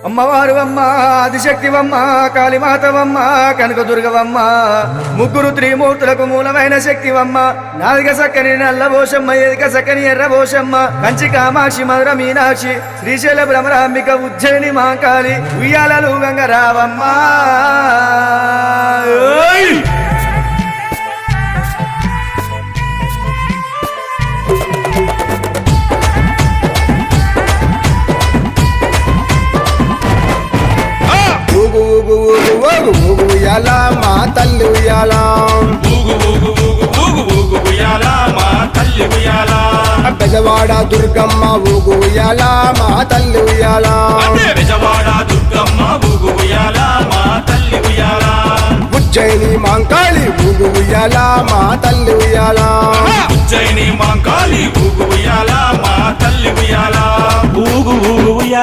అమ్మవారు అమ్మ ఆదిశక్తివమ్మ కాళీమాతవమ్మ కనకదుర్గవమ్మ ముగ్గురు త్రిమూర్తులకు మూలమైన శక్తివమ్మ నాలుగ సక్కని నల్లబోషమ్మ ఎదిక సక్కని ఎర్రబోషమ్మ కంచి కామాక్షి మధుర మీనాక్షి శ్రీశైల భ్రమరాంబిక ఉజ్జయిని మాంకాళి ఉయ్యాలలు గంగరావమ్మ. ఉయ్యాలా మా తల్లి ఉయ్యాలా బెజవాడ దుర్గమ్మ ఊగు ఉయ్యాలా మా తల్లి ఉయ్యాలా ఉజ్జయిని మాంకాళి ఊగు ఉయ్యాలా మా తల్లి ఉయ్యాలా ఉజ్జయిని మాంకాళి ఊగు ఉయ్యాలా మా తల్లి ఉయ్యాలా ఊగు ఊగు ఉయ్యాలా.